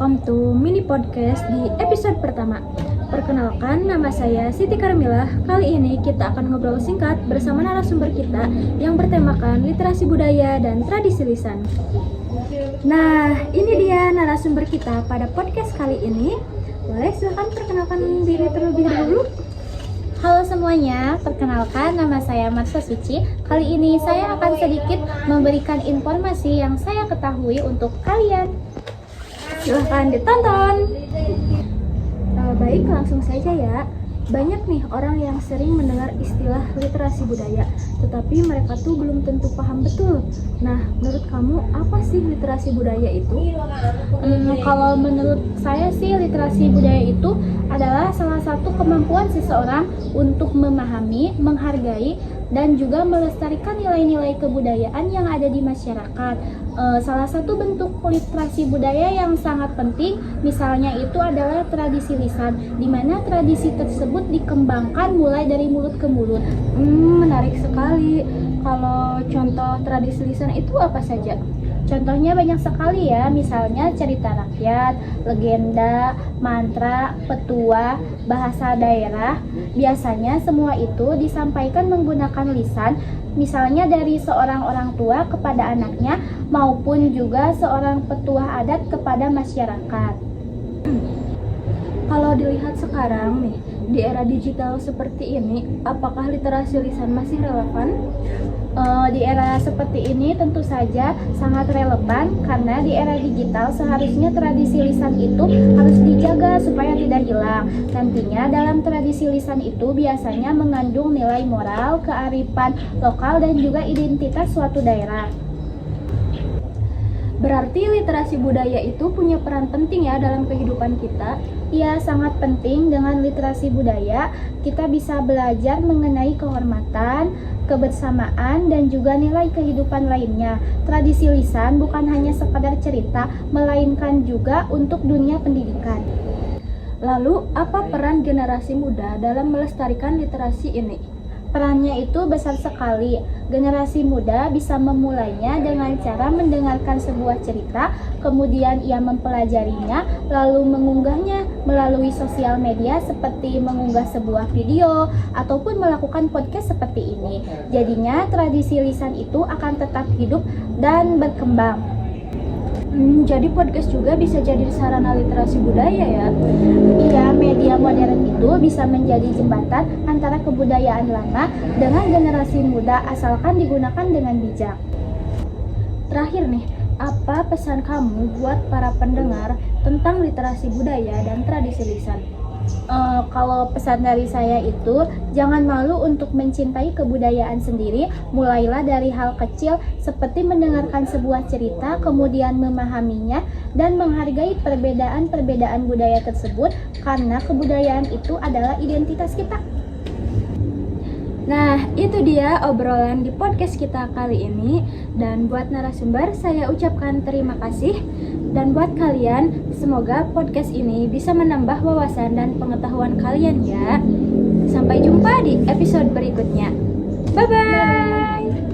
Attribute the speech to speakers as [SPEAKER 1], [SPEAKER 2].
[SPEAKER 1] welcome to mini podcast di episode pertama. Perkenalkan, nama saya Siti Karmilah. Kali ini kita akan ngobrol singkat bersama narasumber kita yang bertemakan literasi budaya dan tradisi lisan. Nah, ini dia narasumber kita pada podcast kali ini. Boleh silahkan perkenalkan diri terlebih dahulu.
[SPEAKER 2] Halo semuanya, perkenalkan nama saya Marsha Suci. Kali ini saya akan sedikit memberikan informasi yang saya ketahui untuk kalian.
[SPEAKER 1] Silahkan ditonton. Baik, langsung saja ya. Banyak nih orang yang sering mendengar istilah literasi budaya, tetapi mereka tuh belum tentu paham betul. Nah, menurut kamu apa sih literasi budaya itu?
[SPEAKER 2] Kalau menurut saya sih literasi budaya itu adalah salah satu kemampuan seseorang untuk memahami, menghargai, dan juga melestarikan nilai-nilai kebudayaan yang ada di masyarakat. Salah satu bentuk literasi budaya yang sangat penting misalnya itu adalah tradisi lisan, di mana tradisi tersebut dikembangkan mulai dari mulut ke mulut.
[SPEAKER 1] Menarik sekali. Kalau contoh tradisi lisan itu apa saja?
[SPEAKER 2] Contohnya banyak sekali ya, misalnya cerita rakyat, legenda, mantra, petua, bahasa daerah. Biasanya semua itu disampaikan menggunakan lisan, misalnya dari seorang orang tua kepada anaknya maupun juga seorang petua adat kepada masyarakat.
[SPEAKER 1] Kalau dilihat sekarang nih, di era digital seperti ini, apakah literasi lisan masih relevan?
[SPEAKER 2] Di era seperti ini tentu saja sangat relevan karena di era digital seharusnya tradisi lisan itu harus dijaga supaya tidak hilang. Nantinya dalam tradisi lisan itu biasanya mengandung nilai moral, kearifan lokal dan juga identitas suatu daerah.
[SPEAKER 1] Berarti literasi budaya itu punya peran penting ya dalam kehidupan kita.
[SPEAKER 2] Ya, sangat penting. Dengan literasi budaya kita bisa belajar mengenai kehormatan, kebersamaan, dan juga nilai kehidupan lainnya. Tradisi lisan bukan hanya sekadar cerita, melainkan juga untuk dunia pendidikan.
[SPEAKER 1] Lalu, apa peran generasi muda dalam melestarikan literasi ini?
[SPEAKER 2] Perannya itu besar sekali. Generasi muda bisa memulainya dengan cara mendengarkan sebuah cerita, kemudian ia mempelajarinya, lalu mengunggahnya melalui sosial media seperti mengunggah sebuah video ataupun melakukan podcast seperti ini. Jadinya tradisi lisan itu akan tetap hidup dan berkembang.
[SPEAKER 1] Jadi podcast juga bisa jadi sarana literasi budaya ya?
[SPEAKER 2] Iya, media modern itu bisa menjadi jembatan antara kebudayaan lama dengan generasi muda asalkan digunakan dengan bijak.
[SPEAKER 1] Terakhir nih, apa pesan kamu buat para pendengar tentang literasi budaya dan tradisi lisan?
[SPEAKER 2] Kalau pesan dari saya itu, jangan malu untuk mencintai kebudayaan sendiri. Mulailah dari hal kecil seperti mendengarkan sebuah cerita, kemudian memahaminya dan menghargai perbedaan-perbedaan budaya tersebut, karena kebudayaan itu adalah identitas kita.
[SPEAKER 1] Nah, itu dia obrolan di podcast kita kali ini. Dan buat narasumber, saya ucapkan terima kasih. Dan buat kalian, semoga podcast ini bisa menambah wawasan dan pengetahuan kalian ya. Sampai jumpa di episode berikutnya. Bye-bye!